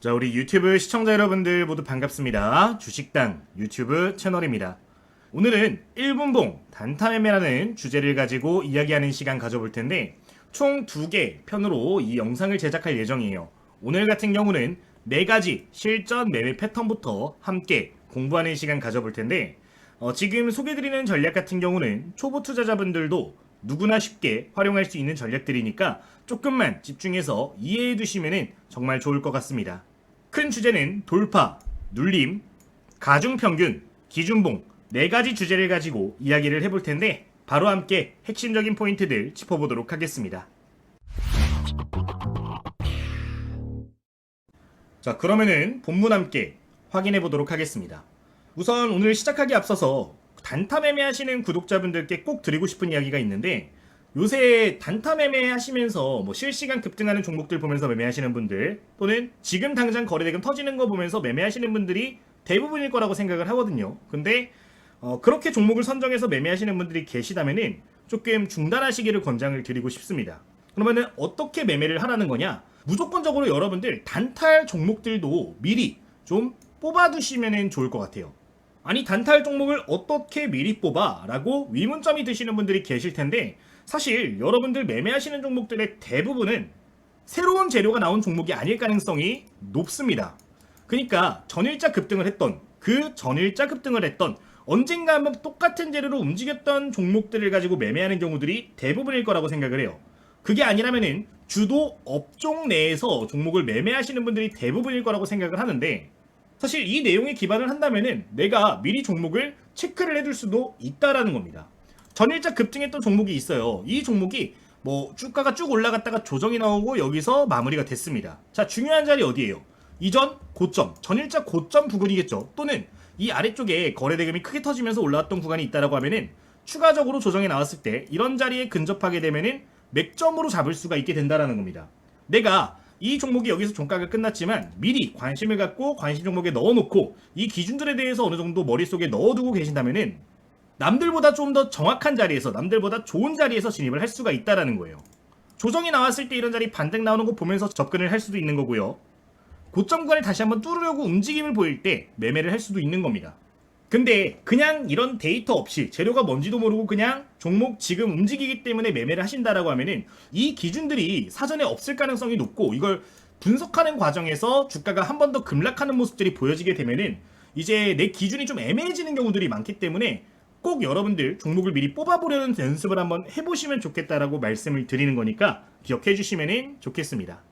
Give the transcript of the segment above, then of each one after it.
자, 우리 유튜브 시청자 여러분들 모두 반갑습니다. 주식당 유튜브 채널입니다. 오늘은 1분봉 단타 매매라는 주제를 가지고 이야기하는 시간 가져볼 텐데 총 2개 편으로 이 영상을 제작할 예정이에요. 오늘 같은 경우는 4가지 실전 매매 패턴부터 함께 공부하는 시간 가져볼 텐데 지금 소개드리는 전략 같은 경우는 초보 투자자분들도 누구나 쉽게 활용할 수 있는 전략들이니까 조금만 집중해서 이해해 두시면 정말 좋을 것 같습니다. 큰 주제는 돌파, 눌림, 가중평균, 기준봉 4가지 주제를 가지고 이야기를 해볼 텐데 바로 함께 핵심적인 포인트들 짚어보도록 하겠습니다. 자, 그러면은 본문 함께 확인해 보도록 하겠습니다. 우선 오늘 시작하기 앞서서 단타 매매하시는 구독자분들께 꼭 드리고 싶은 이야기가 있는데 요새 단타 매매하시면서 실시간 급등하는 종목들 보면서 매매하시는 분들 또는 지금 당장 거래대금 터지는 거 보면서 매매하시는 분들이 대부분일 거라고 생각을 하거든요. 근데 그렇게 종목을 선정해서 매매하시는 분들이 계시다면은 조금 중단하시기를 권장을 드리고 싶습니다. 그러면은 어떻게 매매를 하라는 거냐? 무조건적으로 여러분들 단타할 종목들도 미리 좀 뽑아두시면 좋을 것 같아요. 아니 단타할 종목을 어떻게 미리 뽑아? 라고 의문점이 드시는 분들이 계실 텐데 사실 여러분들 매매하시는 종목들의 대부분은 새로운 재료가 나온 종목이 아닐 가능성이 높습니다. 그러니까 전일자 급등을 했던 언젠가 한번 똑같은 재료로 움직였던 종목들을 가지고 매매하는 경우들이 대부분일 거라고 생각을 해요. 그게 아니라면은 주도 업종 내에서 종목을 매매하시는 분들이 대부분일 거라고 생각을 하는데 사실 이 내용에 기반을 한다면은 내가 미리 종목을 체크를 해둘 수도 있다라는 겁니다. 전일자 급등했던 종목이 있어요. 이 종목이 주가가 쭉 올라갔다가 조정이 나오고 여기서 마무리가 됐습니다. 자, 중요한 자리 어디예요? 이전 고점, 전일자 고점 부근이겠죠. 또는 이 아래쪽에 거래대금이 크게 터지면서 올라왔던 구간이 있다라고 하면은 추가적으로 조정이 나왔을 때 이런 자리에 근접하게 되면은 맥점으로 잡을 수가 있게 된다라는 겁니다. 내가 이 종목이 여기서 종가가 끝났지만 미리 관심을 갖고 관심 종목에 넣어놓고 이 기준들에 대해서 어느 정도 머릿속에 넣어두고 계신다면은 남들보다 좀 더 정확한 자리에서 남들보다 좋은 자리에서 진입을 할 수가 있다라는 거예요. 조정이 나왔을 때 이런 자리 반등 나오는 거 보면서 접근을 할 수도 있는 거고요. 고점 구간을 다시 한번 뚫으려고 움직임을 보일 때 매매를 할 수도 있는 겁니다. 근데 그냥 이런 데이터 없이 재료가 뭔지도 모르고 그냥 종목 지금 움직이기 때문에 매매를 하신다라고 하면은 이 기준들이 사전에 없을 가능성이 높고 이걸 분석하는 과정에서 주가가 한 번 더 급락하는 모습들이 보여지게 되면은 이제 내 기준이 좀 애매해지는 경우들이 많기 때문에 꼭 여러분들 종목을 미리 뽑아보려는 연습을 한번 해보시면 좋겠다라고 말씀을 드리는 거니까 기억해 주시면 좋겠습니다.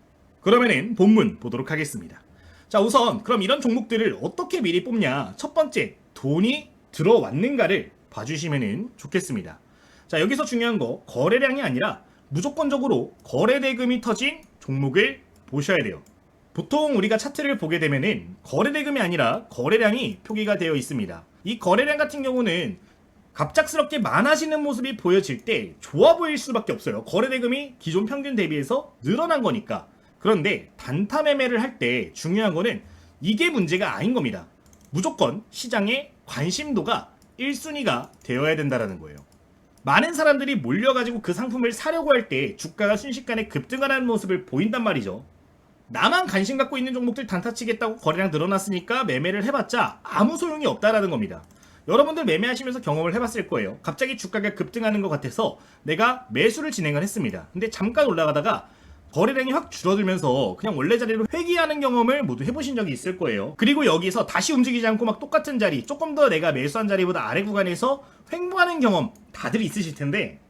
그러면은 본문 보도록 하겠습니다. 자, 우선 그럼 이런 종목들을 어떻게 미리 뽑냐? 첫 번째, 돈이 들어왔는가를 봐주시면 좋겠습니다. 자, 여기서 중요한 거 거래량이 아니라 무조건적으로 거래대금이 터진 종목을 보셔야 돼요. 보통 우리가 차트를 보게 되면은 거래대금이 아니라 거래량이 표기가 되어 있습니다. 이 거래량 같은 경우는 갑작스럽게 많아지는 모습이 보여질 때 좋아 보일 수밖에 없어요. 거래대금이 기존 평균 대비해서 늘어난 거니까. 그런데 단타 매매를 할 때 중요한 거는 이게 문제가 아닌 겁니다. 무조건 시장의 관심도가 1순위가 되어야 된다는 거예요. 많은 사람들이 몰려가지고 그 상품을 사려고 할 때 주가가 순식간에 급등하는 모습을 보인단 말이죠. 나만 관심 갖고 있는 종목들 단타 치겠다고 거래량 늘어났으니까 매매를 해봤자 아무 소용이 없다라는 겁니다. 여러분들 매매하시면서 경험을 해봤을 거예요. 갑자기 주가가 급등하는 것 같아서 내가 매수를 진행을 했습니다. 근데 잠깐 올라가다가 거래량이 확 줄어들면서 그냥 원래 자리로 회귀하는 경험을 모두 해보신 적이 있을 거예요. 그리고 여기서 다시 움직이지 않고 막 똑같은 자리, 조금 더 내가 매수한 자리보다 아래 구간에서 횡보하는 경험 다들 있으실 텐데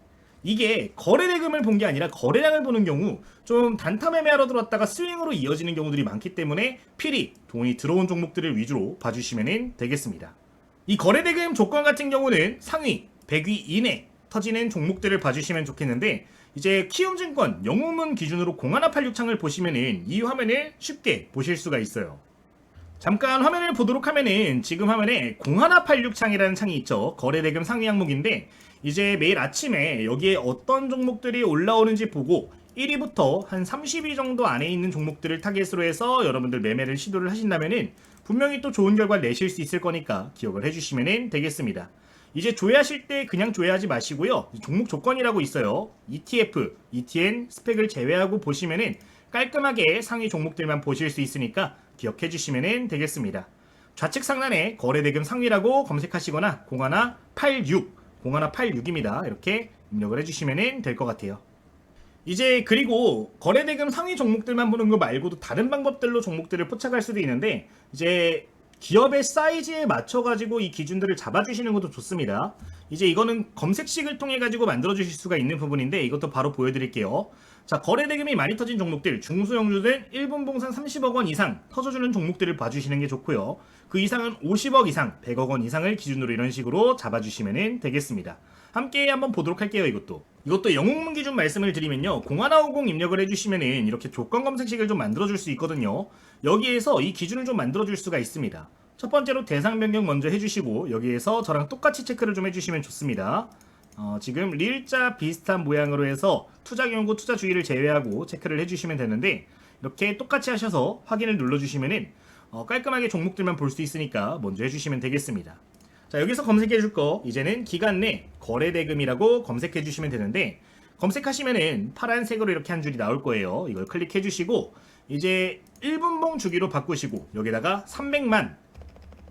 이게 거래대금을 본 게 아니라 거래량을 보는 경우 좀 단타 매매하러 들어왔다가 스윙으로 이어지는 경우들이 많기 때문에 필히 돈이 들어온 종목들을 위주로 봐주시면 되겠습니다. 이 거래대금 조건 같은 경우는 상위 100위 이내 터지는 종목들을 봐주시면 좋겠는데 이제 키움증권 영웅문 기준으로 0186창을 보시면은 이 화면을 쉽게 보실 수가 있어요. 잠깐 화면을 보도록 하면은 지금 화면에 0186창이라는 창이 있죠. 거래대금 상위 항목인데 이제 매일 아침에 여기에 어떤 종목들이 올라오는지 보고 1위부터 한 30위 정도 안에 있는 종목들을 타겟으로 해서 여러분들 매매를 시도를 하신다면은 분명히 또 좋은 결과를 내실 수 있을 거니까 기억을 해주시면 되겠습니다. 이제 조회하실 때 그냥 조회하지 마시고요. 종목 조건이라고 있어요. ETF, ETN 스펙을 제외하고 보시면은 깔끔하게 상위 종목들만 보실 수 있으니까 기억해 주시면 되겠습니다. 좌측 상단에 거래대금 상위라고 검색하시거나 0186입니다. 이렇게 입력을 해주시면 될 것 같아요. 이제 그리고 거래대금 상위 종목들만 보는 거 말고도 다른 방법들로 종목들을 포착할 수도 있는데, 이제 기업의 사이즈에 맞춰가지고 이 기준들을 잡아주시는 것도 좋습니다. 이제 이거는 검색식을 통해 가지고 만들어 주실 수가 있는 부분인데, 이것도 바로 보여드릴게요. 자, 거래대금이 많이 터진 종목들, 중소형주들 1분 봉산 30억 원 이상 터져주는 종목들을 봐주시는 게 좋고요. 그 이상은 50억 이상, 100억 원 이상을 기준으로 이런 식으로 잡아주시면 되겠습니다. 함께 한번 보도록 할게요. 이것도 영웅문 기준 말씀을 드리면요, 0150 입력을 해주시면 이렇게 조건 검색식을 좀 만들어줄 수 있거든요. 여기에서 이 기준을 좀 만들어줄 수가 있습니다. 첫 번째로 대상 변경 먼저 해주시고, 여기에서 저랑 똑같이 체크를 좀 해주시면 좋습니다. 지금 릴자 비슷한 모양으로 해서 투자 경고, 투자 주의를 제외하고 체크를 해주시면 되는데, 이렇게 똑같이 하셔서 확인을 눌러주시면 깔끔하게 종목들만 볼 수 있으니까 먼저 해주시면 되겠습니다. 자, 여기서 검색해 줄 거, 이제는 기간 내 거래대금이라고 검색해 주시면 되는데, 검색하시면은 파란색으로 이렇게 한 줄이 나올 거예요. 이걸 클릭해 주시고, 이제 1분봉 주기로 바꾸시고, 여기다가 300만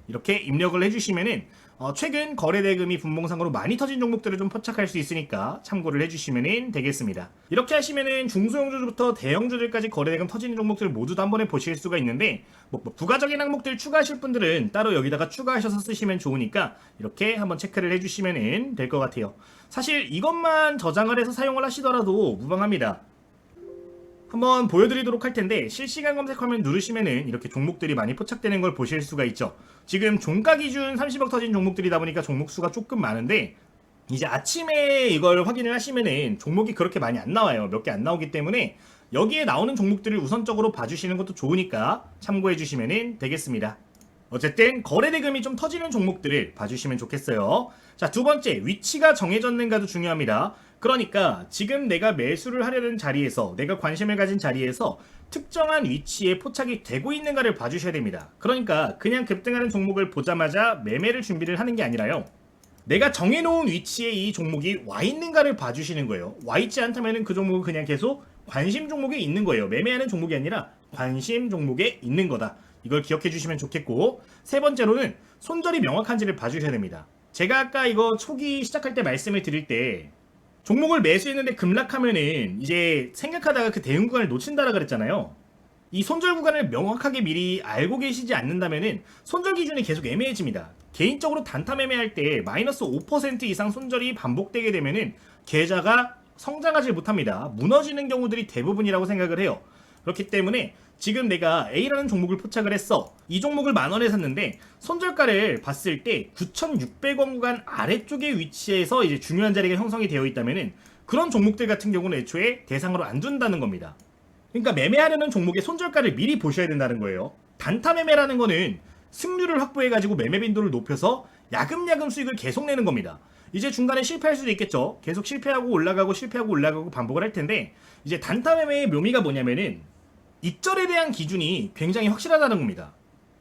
이렇게 입력을 해주시면은 최근 거래대금이 분봉상으로 많이 터진 종목들을 좀 포착할 수 있으니까 참고를 해주시면 되겠습니다. 이렇게 하시면은 중소형주부터 대형주들까지 거래대금 터지는 종목들을 모두 다 한 번에 보실 수가 있는데, 부가적인 항목들 추가하실 분들은 따로 여기다가 추가하셔서 쓰시면 좋으니까 이렇게 한번 체크를 해주시면 될 것 같아요. 사실 이것만 저장을 해서 사용을 하시더라도 무방합니다. 한번 보여드리도록 할 텐데, 실시간 검색 화면 누르시면은 이렇게 종목들이 많이 포착되는 걸 보실 수가 있죠. 지금 종가 기준 30억 터진 종목들이다 보니까 종목 수가 조금 많은데, 이제 아침에 이걸 확인을 하시면은 종목이 그렇게 많이 안 나와요. 몇 개 안 나오기 때문에 여기에 나오는 종목들을 우선적으로 봐주시는 것도 좋으니까 참고해 주시면 되겠습니다. 어쨌든 거래대금이 좀 터지는 종목들을 봐주시면 좋겠어요. 자, 두 번째, 위치가 정해졌는가도 중요합니다. 그러니까 지금 내가 매수를 하려는 자리에서, 내가 관심을 가진 자리에서 특정한 위치에 포착이 되고 있는가를 봐주셔야 됩니다. 그러니까 그냥 급등하는 종목을 보자마자 매매를 준비를 하는 게 아니라요, 내가 정해놓은 위치에 이 종목이 와 있는가를 봐주시는 거예요. 와 있지 않다면 그 종목은 그냥 계속 관심 종목에 있는 거예요. 매매하는 종목이 아니라 관심 종목에 있는 거다. 이걸 기억해 주시면 좋겠고, 세 번째로는 손절이 명확한지를 봐주셔야 됩니다. 제가 아까 이거 초기 시작할 때 말씀을 드릴 때, 종목을 매수했는데 급락하면은 이제 생각하다가 그 대응 구간을 놓친다라 그랬잖아요. 이 손절 구간을 명확하게 미리 알고 계시지 않는다면은 손절 기준이 계속 애매해집니다. 개인적으로 단타 매매할 때 마이너스 5% 이상 손절이 반복되게 되면은 계좌가 성장하지 못합니다. 무너지는 경우들이 대부분이라고 생각을 해요. 그렇기 때문에 지금 내가 A라는 종목을 포착을 했어. 이 종목을 10,000원에 샀는데 손절가를 봤을 때 9,600원 구간 아래쪽에 위치해서 이제 중요한 자리가 형성이 되어 있다면은 그런 종목들 같은 경우는 애초에 대상으로 안 둔다는 겁니다. 그러니까 매매하려는 종목의 손절가를 미리 보셔야 된다는 거예요. 단타 매매라는 거는 승률을 확보해가지고 매매 빈도를 높여서 야금야금 수익을 계속 내는 겁니다. 이제 중간에 실패할 수도 있겠죠. 계속 실패하고 올라가고 실패하고 올라가고 반복을 할 텐데, 이제 단타 매매의 묘미가 뭐냐면은 익절에 대한 기준이 굉장히 확실하다는 겁니다.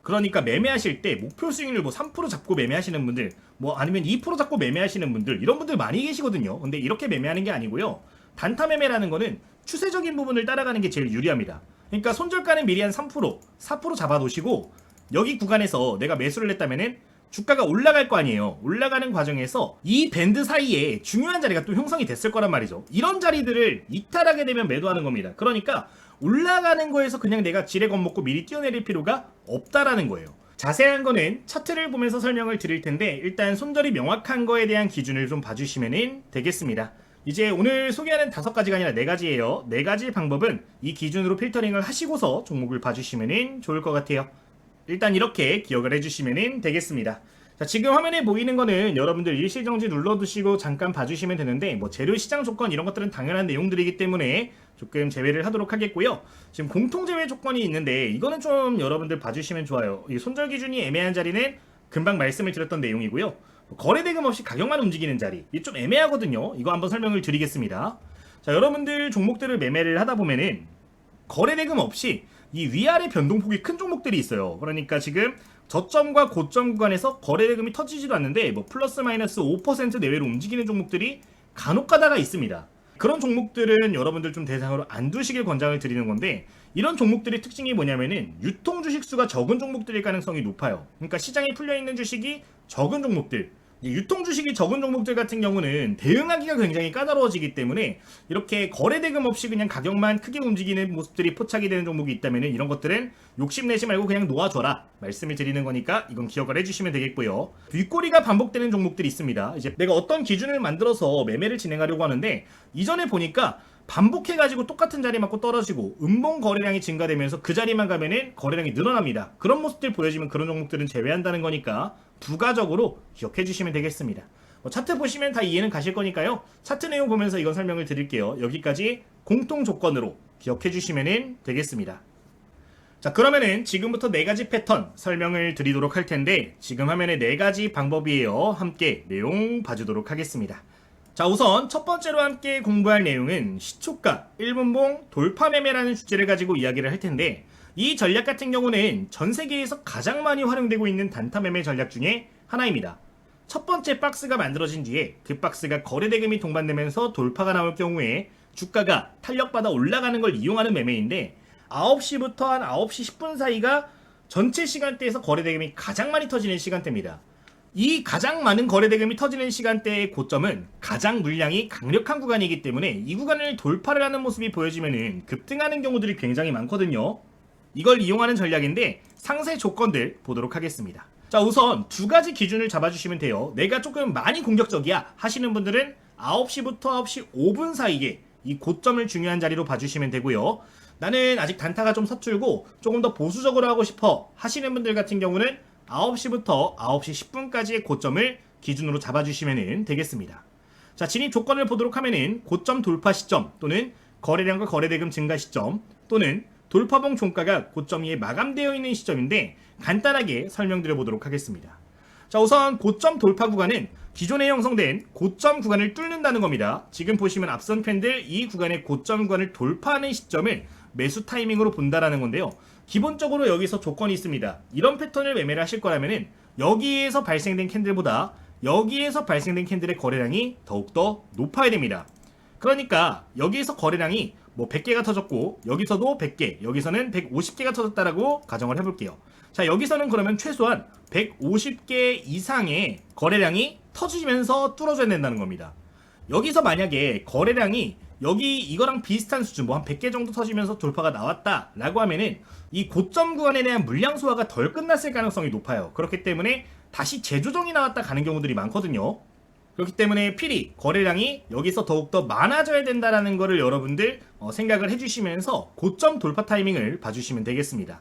그러니까 매매하실 때 목표 수익률 3% 잡고 매매하시는 분들, 아니면 2% 잡고 매매하시는 분들, 이런 분들 많이 계시거든요. 근데 이렇게 매매하는 게 아니고요, 단타 매매라는 거는 추세적인 부분을 따라가는 게 제일 유리합니다. 그러니까 손절가는 미리 한 3%, 4% 잡아 놓으시고, 여기 구간에서 내가 매수를 했다면은 주가가 올라갈 거 아니에요. 올라가는 과정에서 이 밴드 사이에 중요한 자리가 또 형성이 됐을 거란 말이죠. 이런 자리들을 이탈하게 되면 매도하는 겁니다. 그러니까 올라가는 거에서 그냥 내가 지레 겁먹고 미리 뛰어내릴 필요가 없다라는 거예요. 자세한 거는 차트를 보면서 설명을 드릴 텐데, 일단 손절이 명확한 거에 대한 기준을 좀 봐주시면 되겠습니다. 이제 오늘 소개하는 5가지가 아니라 4가지예요. 4가지 방법은 이 기준으로 필터링을 하시고서 종목을 봐주시면 좋을 것 같아요. 일단 이렇게 기억을 해주시면 되겠습니다. 자, 지금 화면에 보이는 거는 여러분들 일시정지 눌러두시고 잠깐 봐주시면 되는데, 재료시장 조건 이런 것들은 당연한 내용들이기 때문에 조금 제외를 하도록 하겠고요. 지금 공통제외 조건이 있는데 이거는 좀 여러분들 봐주시면 좋아요. 이 손절 기준이 애매한 자리는 금방 말씀을 드렸던 내용이고요. 거래대금 없이 가격만 움직이는 자리, 이게 좀 애매하거든요. 이거 한번 설명을 드리겠습니다. 자, 여러분들 종목들을 매매를 하다 보면은 거래대금 없이 이 위아래 변동폭이 큰 종목들이 있어요. 그러니까 지금 저점과 고점 구간에서 거래대금이 터지지도 않는데 플러스 마이너스 5% 내외로 움직이는 종목들이 간혹 가다가 있습니다. 그런 종목들은 여러분들 좀 대상으로 안 두시길 권장을 드리는 건데, 이런 종목들의 특징이 뭐냐면은 유통 주식 수가 적은 종목들일 가능성이 높아요. 그러니까 시장에 풀려 있는 주식이 적은 종목들, 유통 주식이 적은 종목들 같은 경우는 대응하기가 굉장히 까다로워지기 때문에 이렇게 거래 대금 없이 그냥 가격만 크게 움직이는 모습들이 포착이 되는 종목이 있다면 이런 것들은 욕심내지 말고 그냥 놓아줘라 말씀을 드리는 거니까 이건 기억을 해주시면 되겠고요. 윗꼬리가 반복되는 종목들이 있습니다. 이제 내가 어떤 기준을 만들어서 매매를 진행하려고 하는데, 이전에 보니까 반복해가지고 똑같은 자리 맞고 떨어지고 음봉 거래량이 증가되면서 그 자리만 가면은 거래량이 늘어납니다. 그런 모습들 보여지면 그런 종목들은 제외한다는 거니까 부가적으로 기억해 주시면 되겠습니다. 차트 보시면 다 이해는 가실 거니까요. 차트 내용 보면서 이건 설명을 드릴게요. 여기까지 공통 조건으로 기억해 주시면 되겠습니다. 자, 그러면은 지금부터 4가지 패턴 설명을 드리도록 할 텐데, 지금 화면에 4가지 방법이에요. 함께 내용 봐주도록 하겠습니다. 자, 우선 첫 번째로 함께 공부할 내용은 시초가 1분봉 돌파 매매라는 주제를 가지고 이야기를 할 텐데, 이 전략 같은 경우는 전 세계에서 가장 많이 활용되고 있는 단타 매매 전략 중에 하나입니다. 첫 번째 박스가 만들어진 뒤에 그 박스가 거래 대금이 동반되면서 돌파가 나올 경우에 주가가 탄력받아 올라가는 걸 이용하는 매매인데, 9시부터 한 9시 10분 사이가 전체 시간대에서 거래 대금이 가장 많이 터지는 시간대입니다. 이 가장 많은 거래 대금이 터지는 시간대의 고점은 가장 물량이 강력한 구간이기 때문에 이 구간을 돌파를 하는 모습이 보여지면 급등하는 경우들이 굉장히 많거든요. 이걸 이용하는 전략인데 상세 조건들 보도록 하겠습니다. 자, 우선 2가지 기준을 잡아주시면 돼요. 내가 조금 많이 공격적이야 하시는 분들은 9시부터 9시 5분 사이에 이 고점을 중요한 자리로 봐주시면 되고요. 나는 아직 단타가 좀 서툴고 조금 더 보수적으로 하고 싶어 하시는 분들 같은 경우는 9시부터 9시 10분까지의 고점을 기준으로 잡아주시면 되겠습니다. 자, 진입 조건을 보도록 하면은 고점 돌파 시점 또는 거래량과 거래대금 증가 시점 또는 돌파봉 종가가 고점 위에 마감되어 있는 시점인데, 간단하게 설명드려 보도록 하겠습니다. 자, 우선 고점 돌파 구간은 기존에 형성된 고점 구간을 뚫는다는 겁니다. 지금 보시면 앞선 팬들 이 구간의 고점 구간을 돌파하는 시점을 매수 타이밍으로 본다라는 건데요. 기본적으로 여기서 조건이 있습니다. 이런 패턴을 매매를 하실 거라면은 여기에서 발생된 캔들보다 여기에서 발생된 캔들의 거래량이 더욱더 높아야 됩니다. 그러니까 여기에서 거래량이 뭐 100개가 터졌고 여기서도 100개, 여기서는 150개가 터졌다라고 가정을 해볼게요. 자, 여기서는 그러면 최소한 150개 이상의 거래량이 터지면서 뚫어줘야 된다는 겁니다. 여기서 만약에 거래량이 여기 이거랑 비슷한 수준, 뭐 한 100개 정도 터지면서 돌파가 나왔다 라고 하면은 이 고점 구간에 대한 물량 소화가 덜 끝났을 가능성이 높아요. 그렇기 때문에 다시 재조정이 나왔다 가는 경우들이 많거든요. 그렇기 때문에 필히 거래량이 여기서 더욱더 많아져야 된다라는 거를 여러분들 생각을 해주시면서 고점 돌파 타이밍을 봐주시면 되겠습니다.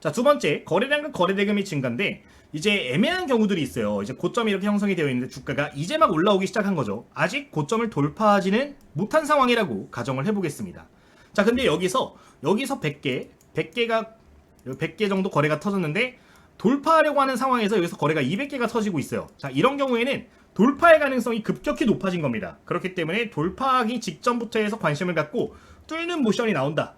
자, 두 번째, 거래량과 거래대금이 증가인데 이제 애매한 경우들이 있어요. 이제 고점이 이렇게 형성이 되어 있는데 주가가 이제 막 올라오기 시작한 거죠. 아직 고점을 돌파하지는 못한 상황이라고 가정을 해보겠습니다. 자, 근데 여기서 100개가 100개 정도 거래가 터졌는데 돌파하려고 하는 상황에서 여기서 거래가 200개가 터지고 있어요. 자, 이런 경우에는 돌파의 가능성이 급격히 높아진 겁니다. 그렇기 때문에 돌파하기 직전부터 해서 관심을 갖고 뚫는 모션이 나온다.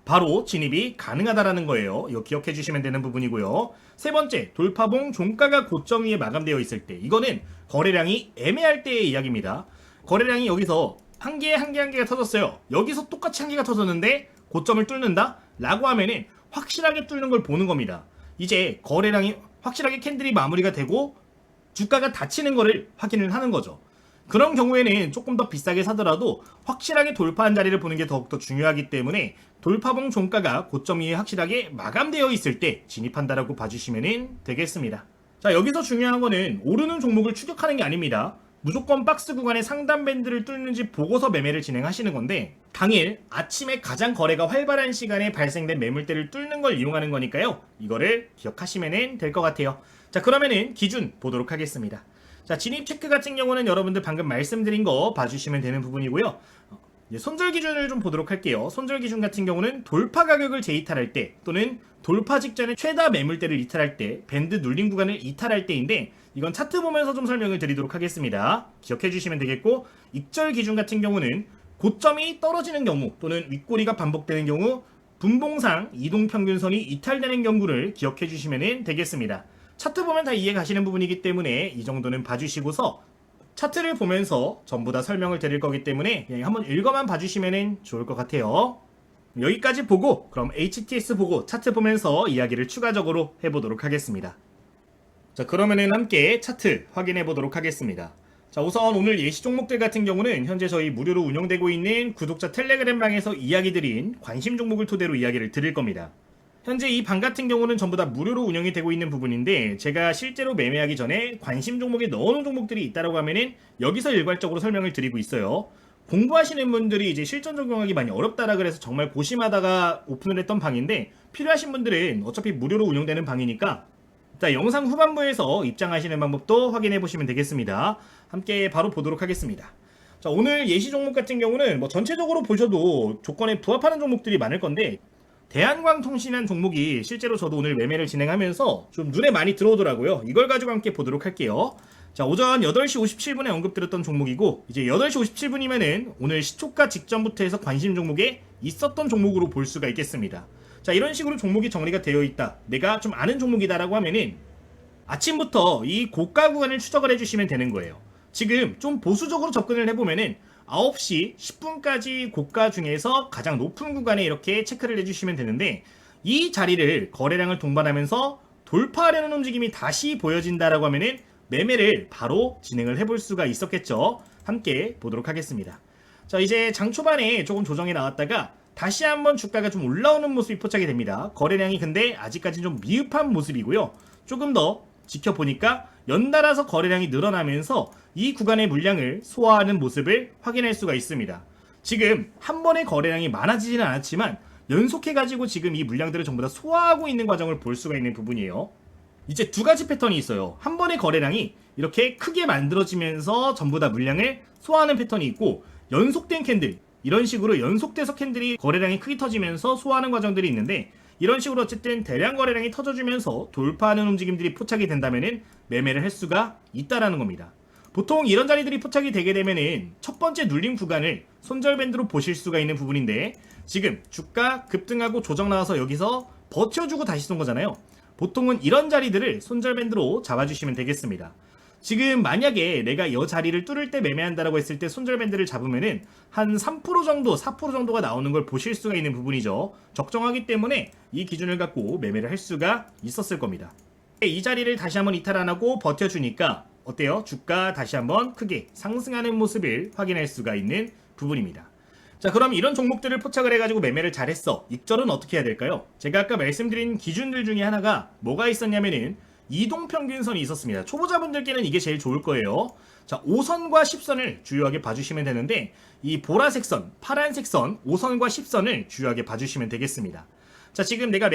바로 진입이 가능하다라는 거예요. 이거 기억해 주시면 되는 부분이고요. 세 번째, 돌파봉 종가가 고점 위에 마감되어 있을 때, 이거는 거래량이 애매할 때의 이야기입니다. 거래량이 여기서 한 개가 터졌어요. 여기서 똑같이 한 개가 터졌는데 고점을 뚫는다? 라고 하면은 확실하게 뚫는 걸 보는 겁니다. 이제 거래량이 확실하게 캔들이 마무리가 되고 주가가 닫히는 거를 확인을 하는 거죠. 그런 경우에는 조금 더 비싸게 사더라도 확실하게 돌파한 자리를 보는 게 더욱더 중요하기 때문에 돌파봉 종가가 고점 위에 확실하게 마감되어 있을 때 진입한다라고 봐주시면 되겠습니다. 자, 여기서 중요한 거는 오르는 종목을 추격하는 게 아닙니다. 무조건 박스 구간의 상단 밴드를 뚫는지 보고서 매매를 진행하시는 건데, 당일 아침에 가장 거래가 활발한 시간에 발생된 매물대를 뚫는 걸 이용하는 거니까요. 이거를 기억하시면 될 것 같아요. 자, 그러면은 기준 보도록 하겠습니다. 자, 진입 체크 같은 경우는 여러분들 방금 말씀드린 거 봐주시면 되는 부분이고요. 손절 기준을 좀 보도록 할게요. 손절 기준 같은 경우는 돌파 가격을 재이탈할 때 또는 돌파 직전에 최다 매물대를 이탈할 때, 밴드 눌림 구간을 이탈할 때인데, 이건 차트 보면서 좀 설명을 드리도록 하겠습니다. 기억해 주시면 되겠고, 익절 기준 같은 경우는 고점이 떨어지는 경우 또는 윗꼬리가 반복되는 경우 분봉상 이동평균선이 이탈되는 경우를 기억해 주시면 되겠습니다. 차트 보면 다 이해 가시는 부분이기 때문에 이 정도는 봐주시고서 차트를 보면서 전부 다 설명을 드릴 거기 때문에 그냥 한번 읽어만 봐주시면 좋을 것 같아요. 여기까지 보고 그럼 HTS 보고 차트 보면서 이야기를 추가적으로 해보도록 하겠습니다. 자, 그러면은 함께 차트 확인해 보도록 하겠습니다. 자, 우선 오늘 예시 종목들 같은 경우는 현재 저희 무료로 운영되고 있는 구독자 텔레그램 방에서 이야기 드린 관심 종목을 토대로 이야기를 드릴 겁니다. 현재 이 방 같은 경우는 전부 다 무료로 운영이 되고 있는 부분인데 제가 실제로 매매하기 전에 관심 종목에 넣어놓은 종목들이 있다고 하면은 여기서 일괄적으로 설명을 드리고 있어요. 공부하시는 분들이 이제 실전 적용하기 많이 어렵다라 그래서 정말 고심하다가 오픈을 했던 방인데 필요하신 분들은 어차피 무료로 운영되는 방이니까 자, 영상 후반부에서 입장하시는 방법도 확인해 보시면 되겠습니다. 함께 바로 보도록 하겠습니다. 자, 오늘 예시 종목 같은 경우는 뭐 전체적으로 보셔도 조건에 부합하는 종목들이 많을 건데 대한광통신이라는 종목이 실제로 저도 오늘 매매를 진행하면서 좀 눈에 많이 들어오더라고요. 이걸 가지고 함께 보도록 할게요. 자, 오전 8시 57분에 언급드렸던 종목이고 이제 8시 57분이면은 오늘 시초가 직전부터 해서 관심 종목에 있었던 종목으로 볼 수가 있겠습니다. 자, 이런 식으로 종목이 정리가 되어 있다. 내가 좀 아는 종목이다라고 하면은 아침부터 이 고가 구간을 추적을 해주시면 되는 거예요. 지금 좀 보수적으로 접근을 해보면은 9시 10분까지 고가 중에서 가장 높은 구간에 이렇게 체크를 해주시면 되는데 이 자리를 거래량을 동반하면서 돌파하려는 움직임이 다시 보여진다라고 하면은 매매를 바로 진행을 해볼 수가 있었겠죠. 함께 보도록 하겠습니다. 자, 이제 장 초반에 조금 조정이 나왔다가 다시 한번 주가가 좀 올라오는 모습이 포착이 됩니다. 거래량이 근데 아직까지 좀 미흡한 모습이고요. 조금 더 지켜보니까 연달아서 거래량이 늘어나면서 이 구간의 물량을 소화하는 모습을 확인할 수가 있습니다. 지금 한 번의 거래량이 많아지지는 않았지만 연속해가지고 지금 이 물량들을 전부 다 소화하고 있는 과정을 볼 수가 있는 부분이에요. 이제 두 가지 패턴이 있어요. 한 번의 거래량이 이렇게 크게 만들어지면서 전부 다 물량을 소화하는 패턴이 있고 연속된 캔들, 이런 식으로 연속돼서 캔들이 거래량이 크게 터지면서 소화하는 과정들이 있는데 이런 식으로 어쨌든 대량 거래량이 터져주면서 돌파하는 움직임들이 포착이 된다면은 매매를 할 수가 있다라는 겁니다. 보통 이런 자리들이 포착이 되게 되면은 첫 번째 눌림 구간을 손절밴드로 보실 수가 있는 부분인데 지금 주가 급등하고 조정 나와서 여기서 버텨주고 다시 쏜 거잖아요. 보통은 이런 자리들을 손절밴드로 잡아주시면 되겠습니다. 지금 만약에 내가 이 자리를 뚫을 때 매매한다라고 했을 때 손절밴드를 잡으면은 한 3% 정도, 4% 정도가 나오는 걸 보실 수가 있는 부분이죠. 적정하기 때문에 이 기준을 갖고 매매를 할 수가 있었을 겁니다. 이 자리를 다시 한번 이탈 안 하고 버텨주니까 어때요? 주가 다시 한번 크게 상승하는 모습을 확인할 수가 있는 부분입니다. 자, 그럼 이런 종목들을 포착을 해가지고 매매를 잘했어. 익절은 어떻게 해야 될까요? 제가 아까 말씀드린 기준들 중에 하나가 뭐가 있었냐면은 이동평균선이 있었습니다. 초보자분들께는 이게 제일 좋을 거예요. 자, 5선과 10선을 주요하게 봐주시면 되는데 이 보라색 선, 파란색 선, 5선과 10선을 주요하게 봐주시면 되겠습니다. 자, 지금 내가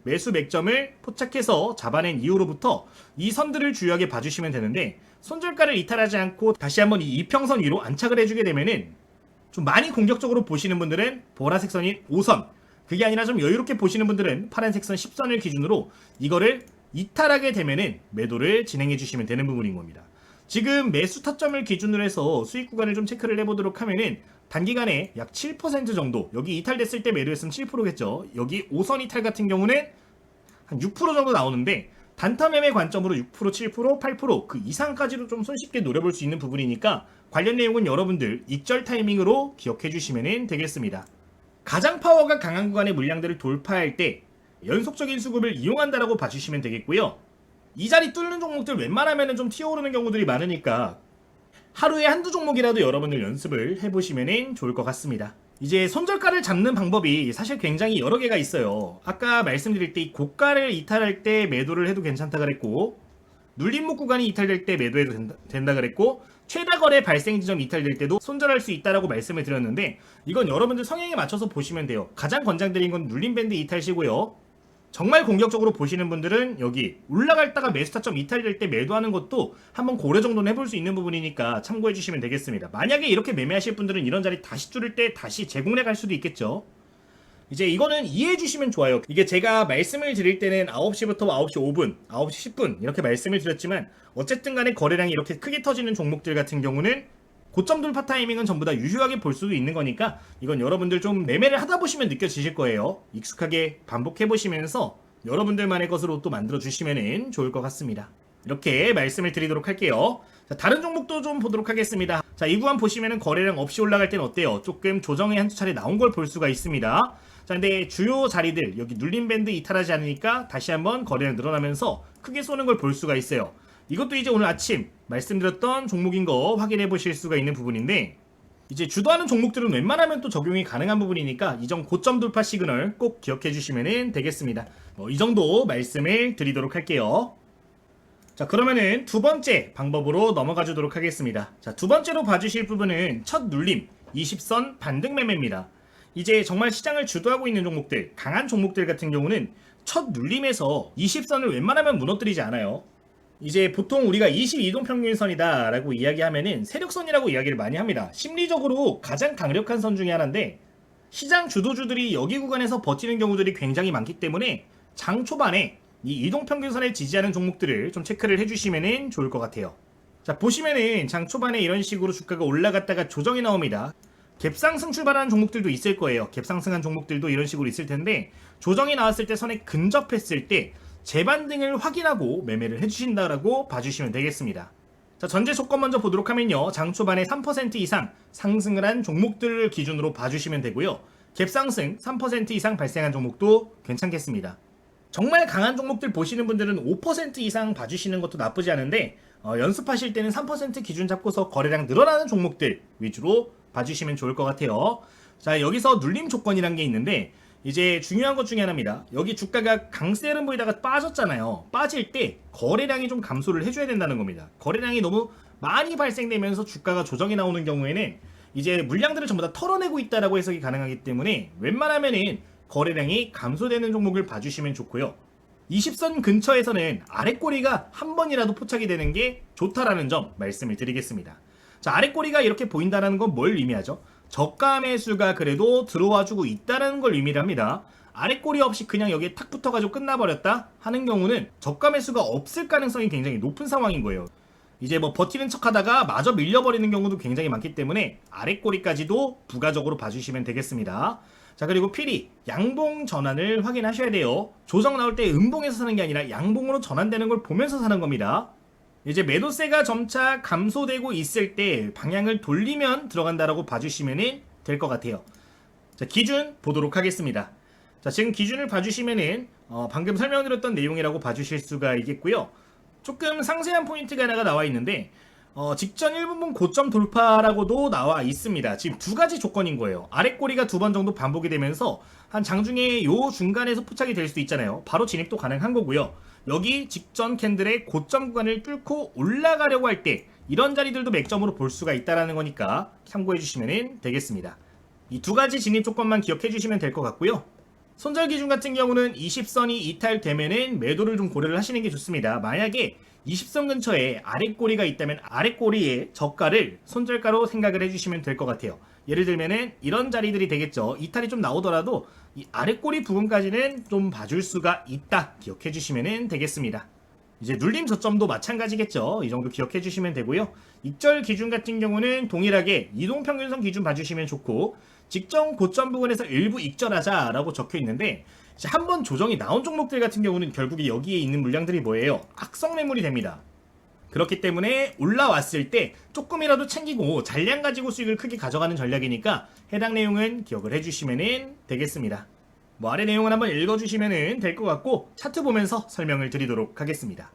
매수 맥점을 포착해서 잡아낸 이후로부터 이 선들을 주요하게 봐주시면 되는데 손절가를 이탈하지 않고 다시 한번 이 이평선 위로 안착을 해주게 되면은 좀 많이 공격적으로 보시는 분들은 보라색 선인 5선, 그게 아니라 좀 여유롭게 보시는 분들은 파란색 선 10선을 기준으로 이거를 이탈하게 되면은 매도를 진행해 주시면 되는 부분인 겁니다. 지금 매수 타점을 기준으로 해서 수익 구간을 좀 체크를 해보도록 하면은 단기간에 약 7% 정도, 여기 이탈됐을 때 매도했으면 7%겠죠. 여기 5선 이탈 같은 경우는 한 6% 정도 나오는데 단타 매매 관점으로 6%, 7%, 8%그 이상까지도 좀 손쉽게 노려볼 수 있는 부분이니까 관련 내용은 여러분들 익절 타이밍으로 기억해 주시면 되겠습니다. 가장 파워가 강한 구간의 물량들을 돌파할 때 연속적인 수급을 이용한다라고 봐주시면 되겠고요. 이 자리 뚫는 종목들 웬만하면 좀 튀어오르는 경우들이 많으니까 하루에 한두 종목이라도 여러분들 연습을 해보시면 좋을 것 같습니다. 이제 손절가를 잡는 방법이 사실 굉장히 여러 개가 있어요. 아까 말씀드릴 때 이 고가를 이탈할 때 매도를 해도 괜찮다 그랬고 눌림목 구간이 이탈될 때 매도해도 된다 그랬고 최다 거래 발생 지점 이탈될 때도 손절할 수 있다라고 말씀을 드렸는데 이건 여러분들 성향에 맞춰서 보시면 돼요. 가장 권장드린 건 눌림 밴드 이탈시고요. 정말 공격적으로 보시는 분들은 여기 올라갔다가 매수 타점 이탈될 때 매도하는 것도 한번 고려 정도는 해볼 수 있는 부분이니까 참고해 주시면 되겠습니다. 만약에 이렇게 매매하실 분들은 이런 자리 다시 뚫을 때 다시 재공략 할 수도 있겠죠. 이제 이거는 이해해 주시면 좋아요. 이게 제가 말씀을 드릴 때는 9시부터 9시 5분, 9시 10분 이렇게 말씀을 드렸지만 어쨌든 간에 거래량이 이렇게 크게 터지는 종목들 같은 경우는 고점 돌파 타이밍은 전부 다 유효하게 볼 수도 있는 거니까 이건 여러분들 좀 매매를 하다 보시면 느껴지실 거예요. 익숙하게 반복해 보시면서 여러분들만의 것으로 또 만들어 주시면 좋을 것 같습니다. 이렇게 말씀을 드리도록 할게요. 자, 다른 종목도 좀 보도록 하겠습니다. 자, 이 구간 보시면은 거래량 없이 올라갈 땐 어때요? 조금 조정이 한두 차례 나온 걸 볼 수가 있습니다. 자, 근데 주요 자리들 여기 눌림 밴드 이탈하지 않으니까 다시 한번 거래량 늘어나면서 크게 쏘는 걸 볼 수가 있어요. 이것도 이제 오늘 아침 말씀드렸던 종목인 거 확인해 보실 수가 있는 부분인데, 이제 주도하는 종목들은 웬만하면 또 적용이 가능한 부분이니까 이전 고점 돌파 시그널 꼭 기억해 주시면 되겠습니다. 이 정도 말씀을 드리도록 할게요. 자, 그러면은 두 번째 방법으로 넘어가 주도록 하겠습니다. 자, 두 번째로 봐주실 부분은 첫 눌림 20선 반등 매매입니다. 이제 정말 시장을 주도하고 있는 종목들, 강한 종목들 같은 경우는 첫 눌림에서 20선을 웬만하면 무너뜨리지 않아요. 이제 보통 우리가 22동 평균선이다 라고 이야기하면은 세력선이라고 이야기를 많이 합니다. 심리적으로 가장 강력한 선 중에 하나인데, 시장 주도주들이 여기 구간에서 버티는 경우들이 굉장히 많기 때문에 장 초반에 이 이동평균선을 지지하는 종목들을 좀 체크를 해주시면 좋을 것 같아요. 자, 보시면은 장 초반에 이런 식으로 주가가 올라갔다가 조정이 나옵니다. 갭상승 출발하는 종목들도 있을 거예요. 갭상승한 종목들도 이런 식으로 있을 텐데, 조정이 나왔을 때 선에 근접했을 때 재반등을 확인하고 매매를 해주신다라고 봐주시면 되겠습니다. 자, 전제 조건 먼저 보도록 하면요, 장 초반에 3% 이상 상승을 한 종목들을 기준으로 봐주시면 되고요, 갭상승 3% 이상 발생한 종목도 괜찮겠습니다. 정말 강한 종목들 보시는 분들은 5% 이상 봐주시는 것도 나쁘지 않은데, 연습하실 때는 3% 기준 잡고서 거래량 늘어나는 종목들 위주로 봐주시면 좋을 것 같아요. 자, 여기서 눌림 조건이란 게 있는데, 이제 중요한 것 중에 하나입니다. 여기 주가가 강세 흐름 보이다가 빠졌잖아요. 빠질 때 거래량이 좀 감소를 해줘야 된다는 겁니다. 거래량이 너무 많이 발생되면서 주가가 조정이 나오는 경우에는 이제 물량들을 전부 다 털어내고 있다라고 해석이 가능하기 때문에 웬만하면은 거래량이 감소되는 종목을 봐주시면 좋고요. 20선 근처에서는 아랫꼬리가 한 번이라도 포착이 되는 게 좋다라는 점 말씀을 드리겠습니다. 자, 아랫꼬리가 이렇게 보인다는 건 뭘 의미하죠? 저가 매수가 그래도 들어와주고 있다는 걸 의미를 합니다. 아랫꼬리 없이 그냥 여기에 탁 붙어가지고 끝나버렸다 하는 경우는 저가 매수가 없을 가능성이 굉장히 높은 상황인 거예요. 이제 뭐 버티는 척 하다가 마저 밀려버리는 경우도 굉장히 많기 때문에 아랫꼬리까지도 부가적으로 봐주시면 되겠습니다. 자, 그리고 필히 양봉 전환을 확인하셔야 돼요. 조정 나올 때 음봉에서 사는 게 아니라 양봉으로 전환되는 걸 보면서 사는 겁니다. 이제 매도세가 점차 감소되고 있을 때 방향을 돌리면 들어간다라고 봐주시면 될 것 같아요. 자, 기준 보도록 하겠습니다. 자, 지금 기준을 봐주시면은 방금 설명드렸던 내용이라고 봐주실 수가 있겠고요. 조금 상세한 포인트가 하나가 나와 있는데, 직전 1분봉 고점 돌파라고도 나와 있습니다. 지금 두 가지 조건인 거예요. 아랫꼬리가 두 번 정도 반복이 되면서 한 장중에 요 중간에서 포착이 될 수도 있잖아요. 바로 진입도 가능한 거고요. 여기 직전 캔들의 고점 구간을 뚫고 올라가려고 할 때 이런 자리들도 맥점으로 볼 수가 있다는 거니까 참고해 주시면 되겠습니다. 이 두 가지 진입 조건만 기억해 주시면 될 것 같고요. 손절 기준 같은 경우는 20선이 이탈되면은 매도를 좀 고려를 하시는 게 좋습니다. 만약에 20선 근처에 아랫꼬리가 있다면 아랫꼬리의 저가를 손절가로 생각을 해주시면 될 것 같아요. 예를 들면은 이런 자리들이 되겠죠. 이탈이 좀 나오더라도 이 아랫꼬리 부분까지는 좀 봐줄 수가 있다 기억해 주시면 되겠습니다. 이제 눌림 저점도 마찬가지겠죠. 이 정도 기억해 주시면 되고요. 익절 기준 같은 경우는 동일하게 이동평균선 기준 봐주시면 좋고, 직전 고점 부분에서 일부 익절하자 라고 적혀 있는데, 한번 조정이 나온 종목들 같은 경우는 결국에 여기에 있는 물량들이 뭐예요? 악성 매물이 됩니다. 그렇기 때문에 올라왔을 때 조금이라도 챙기고 잔량 가지고 수익을 크게 가져가는 전략이니까 해당 내용은 기억을 해주시면 되겠습니다. 뭐 아래 내용은 한번 읽어주시면 될 것 같고, 차트 보면서 설명을 드리도록 하겠습니다.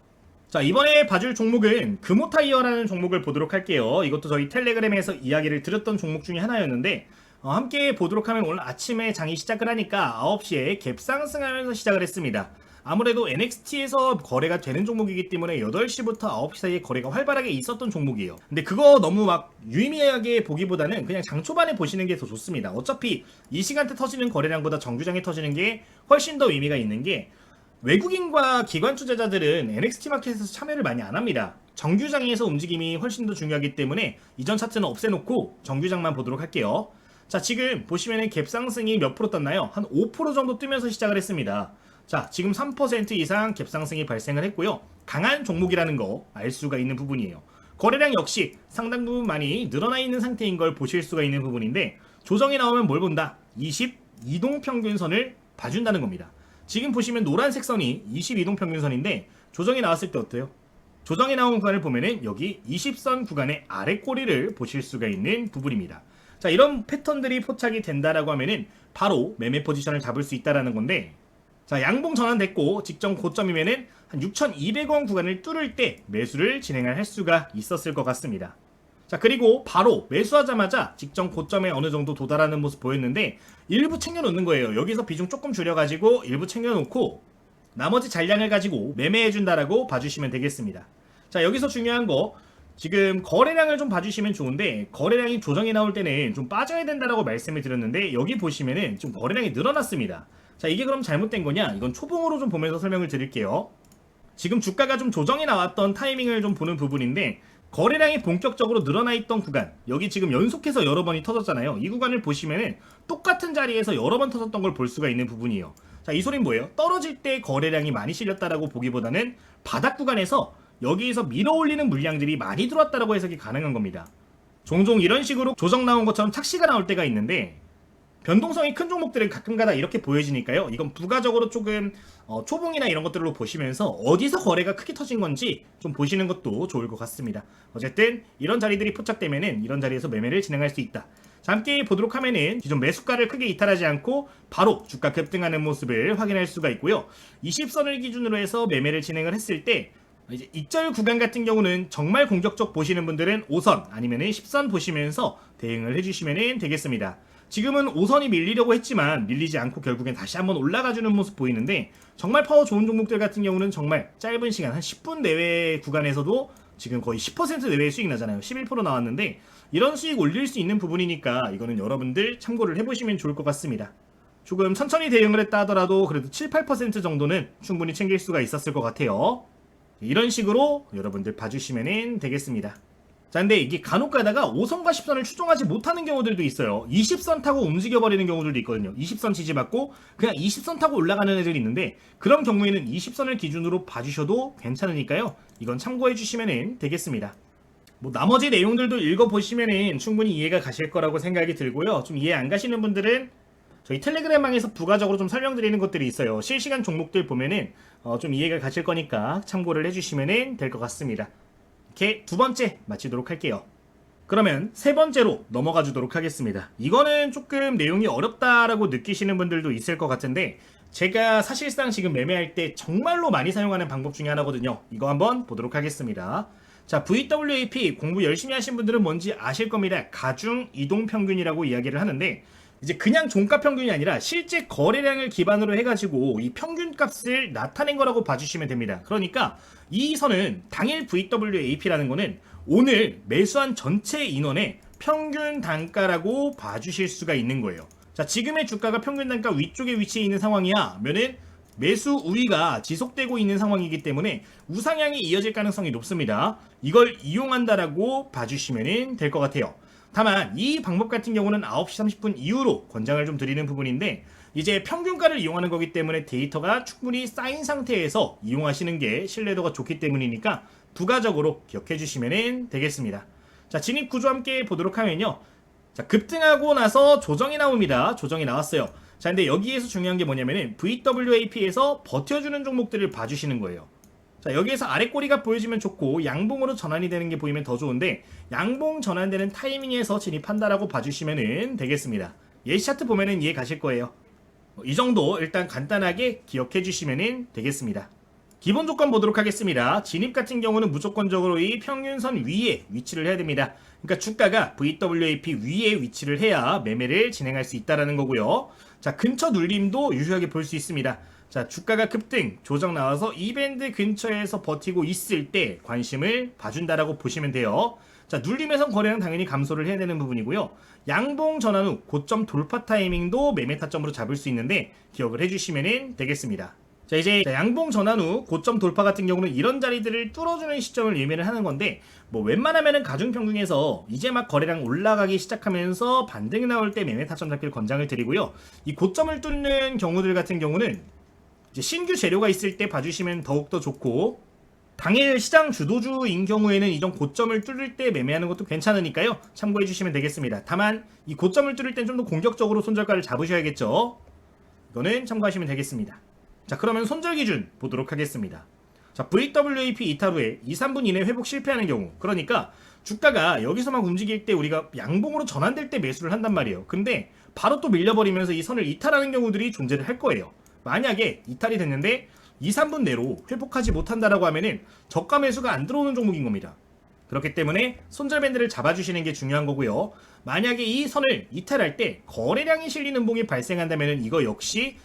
자, 이번에 봐줄 종목은 금호타이어라는 종목을 보도록 할게요. 이것도 저희 텔레그램에서 이야기를 드렸던 종목 중에 하나였는데, 함께 보도록 하면 오늘 아침에 장이 시작을 하니까 9시에 갭상승하면서 시작을 했습니다. 아무래도 NXT에서 거래가 되는 종목이기 때문에 8시부터 9시 사이에 거래가 활발하게 있었던 종목이에요. 근데 그거 너무 막 유의미하게 보기보다는 그냥 장 초반에 보시는 게 더 좋습니다. 어차피 이 시간대 터지는 거래량보다 정규장에 터지는 게 훨씬 더 의미가 있는 게, 외국인과 기관 투자자들은 NXT 마켓에서 참여를 많이 안 합니다. 정규장에서 움직임이 훨씬 더 중요하기 때문에 이전 차트는 없애놓고 정규장만 보도록 할게요. 자, 지금 보시면은 갭상승이 몇 프로 떴나요? 한 5% 정도 뜨면서 시작을 했습니다. 자, 지금 3% 이상 갭상승이 발생을 했고요. 강한 종목이라는 거 알 수가 있는 부분이에요. 거래량 역시 상당 부분 많이 늘어나 있는 상태인 걸 보실 수가 있는 부분인데, 조정이 나오면 뭘 본다? 22동 평균선을 봐준다는 겁니다. 지금 보시면 노란색 선이 22동 평균선인데, 조정이 나왔을 때 어때요? 조정이 나온 구간을 보면은 여기 20선 구간의 아래 꼬리를 보실 수가 있는 부분입니다. 자, 이런 패턴들이 포착이 된다라고 하면은 바로 매매 포지션을 잡을 수 있다라는 건데, 자, 양봉 전환됐고 직전 고점이면은 한 6,200원 구간을 뚫을 때 매수를 진행할 수가 있었을 것 같습니다. 자, 그리고 바로 매수하자마자 직전 고점에 어느 정도 도달하는 모습 보였는데 일부 챙겨놓는 거예요. 여기서 비중 조금 줄여가지고 일부 챙겨놓고 나머지 잔량을 가지고 매매해준다라고 봐주시면 되겠습니다. 자, 여기서 중요한 거, 지금 거래량을 좀 봐주시면 좋은데 거래량이 조정이 나올 때는 좀 빠져야 된다라고 말씀을 드렸는데 여기 보시면은 좀 거래량이 늘어났습니다. 자, 이게 그럼 잘못된 거냐? 이건 초봉으로 좀 보면서 설명을 드릴게요. 지금 주가가 좀 조정이 나왔던 타이밍을 좀 보는 부분인데 거래량이 본격적으로 늘어나 있던 구간, 여기 지금 연속해서 여러 번이 터졌잖아요. 이 구간을 보시면은 똑같은 자리에서 여러 번 터졌던 걸 볼 수가 있는 부분이에요. 자, 이 소린 뭐예요? 떨어질 때 거래량이 많이 실렸다라고 보기보다는 바닥 구간에서 여기에서 밀어올리는 물량들이 많이 들어왔다라고 해석이 가능한 겁니다. 종종 이런 식으로 조정 나온 것처럼 착시가 나올 때가 있는데 변동성이 큰 종목들은 가끔가다 이렇게 보여지니까요. 이건 부가적으로 조금 초봉이나 이런 것들로 보시면서 어디서 거래가 크게 터진 건지 좀 보시는 것도 좋을 것 같습니다. 어쨌든 이런 자리들이 포착되면은 이런 자리에서 매매를 진행할 수 있다. 자, 함께 보도록 하면은 기존 매수가를 크게 이탈하지 않고 바로 주가 급등하는 모습을 확인할 수가 있고요. 20선을 기준으로 해서 매매를 진행을 했을 때 이제 익절 구간 같은 경우는 정말 공격적 보시는 분들은 5선 아니면은 10선 보시면서 대응을 해주시면 되겠습니다. 지금은 5선이 밀리려고 했지만 밀리지 않고 결국엔 다시 한번 올라가주는 모습 보이는데 정말 파워 좋은 종목들 같은 경우는 정말 짧은 시간 한 10분 내외 구간에서도 지금 거의 10% 내외의 수익 나잖아요. 11% 나왔는데 이런 수익 올릴 수 있는 부분이니까 이거는 여러분들 참고를 해보시면 좋을 것 같습니다. 조금 천천히 대응을 했다 하더라도 그래도 7, 8% 정도는 충분히 챙길 수가 있었을 것 같아요. 이런 식으로 여러분들 봐주시면 되겠습니다. 자, 근데 이게 간혹 가다가 5선과 10선을 추종하지 못하는 경우들도 있어요. 20선 타고 움직여버리는 경우들도 있거든요. 20선 지지받고 그냥 20선 타고 올라가는 애들이 있는데 그런 경우에는 20선을 기준으로 봐주셔도 괜찮으니까요. 이건 참고해 주시면 되겠습니다. 뭐 나머지 내용들도 읽어보시면 충분히 이해가 가실 거라고 생각이 들고요. 좀 이해 안 가시는 분들은 저희 텔레그램방에서 부가적으로 좀 설명드리는 것들이 있어요. 실시간 종목들 보면은 좀 이해가 가실 거니까 참고를 해주시면 될 것 같습니다. 이렇게 두 번째 마치도록 할게요. 그러면 세 번째로 넘어가 주도록 하겠습니다. 이거는 조금 내용이 어렵다라고 느끼시는 분들도 있을 것 같은데 제가 사실상 지금 매매할 때 정말로 많이 사용하는 방법 중에 하나거든요. 이거 한번 보도록 하겠습니다. 자, VWAP 공부 열심히 하신 분들은 뭔지 아실 겁니다. 가중 이동평균이라고 이야기를 하는데 이제 그냥 종가 평균이 아니라 실제 거래량을 기반으로 해가지고 이 평균값을 나타낸 거라고 봐주시면 됩니다. 그러니까 이 선은 당일 VWAP라는 거는 오늘 매수한 전체 인원의 평균 단가라고 봐주실 수가 있는 거예요. 자, 지금의 주가가 평균 단가 위쪽에 위치해 있는 상황이야 면은 매수 우위가 지속되고 있는 상황이기 때문에 우상향이 이어질 가능성이 높습니다. 이걸 이용한다라고 봐주시면 될 것 같아요. 다만 이 방법 같은 경우는 9시 30분 이후로 권장을 좀 드리는 부분인데 이제 평균가를 이용하는 거기 때문에 데이터가 충분히 쌓인 상태에서 이용하시는 게 신뢰도가 좋기 때문이니까 부가적으로 기억해 주시면 되겠습니다. 자, 진입 구조 함께 보도록 하면요. 자, 급등하고 나서 조정이 나옵니다. 조정이 나왔어요. 자, 근데 여기에서 중요한 게 뭐냐면은 VWAP에서 버텨주는 종목들을 봐주시는 거예요. 자, 여기에서 아래 꼬리가 보여지면 좋고 양봉으로 전환이 되는 게 보이면 더 좋은데 양봉 전환되는 타이밍에서 진입한다라고 봐주시면 되겠습니다. 예시 차트 보면은 이해 가실 거예요. 이 정도 일단 간단하게 기억해 주시면 되겠습니다. 기본 조건 보도록 하겠습니다. 진입 같은 경우는 무조건적으로 이 평균선 위에 위치를 해야 됩니다. 그러니까 주가가 VWAP 위에 위치를 해야 매매를 진행할 수 있다는 거고요. 자, 근처 눌림도 유효하게 볼 수 있습니다. 자, 주가가 급등, 조정 나와서 이 밴드 근처에서 버티고 있을 때 관심을 봐준다라고 보시면 돼요. 자, 눌림에선 거래량 당연히 감소를 해야 되는 부분이고요. 양봉 전환 후 고점 돌파 타이밍도 매매 타점으로 잡을 수 있는데 기억을 해주시면 되겠습니다. 자, 이제 양봉 전환 후 고점 돌파 같은 경우는 이런 자리들을 뚫어주는 시점을 예매를 하는 건데 뭐 웬만하면은 가중평균에서 이제 막 거래량 올라가기 시작하면서 반등 나올 때 매매 타점 잡기를 권장을 드리고요. 이 고점을 뚫는 경우들 같은 경우는 이제 신규 재료가 있을 때 봐주시면 더욱더 좋고 당일 시장 주도주인 경우에는 이전 고점을 뚫을 때 매매하는 것도 괜찮으니까요. 참고해 주시면 되겠습니다. 다만 이 고점을 뚫을 땐 좀 더 공격적으로 손절가를 잡으셔야겠죠. 이거는 참고하시면 되겠습니다. 자, 그러면 손절 기준 보도록 하겠습니다. 자, VWAP 이탈 후에 2, 3분 이내 회복 실패하는 경우, 그러니까 주가가 여기서만 움직일 때 우리가 양봉으로 전환될 때 매수를 한단 말이에요. 근데 바로 또 밀려버리면서 이 선을 이탈하는 경우들이 존재를 할 거예요. 만약에 이탈이 됐는데 2, 3분 내로 회복하지 못한다라고 하면은 저가 매수가 안 들어오는 종목인 겁니다. 그렇기 때문에 손절밴드를 잡아주시는 게 중요한 거고요. 만약에 이 선을 이탈할 때 거래량이 실리는 봉이 발생한다면 이거 역시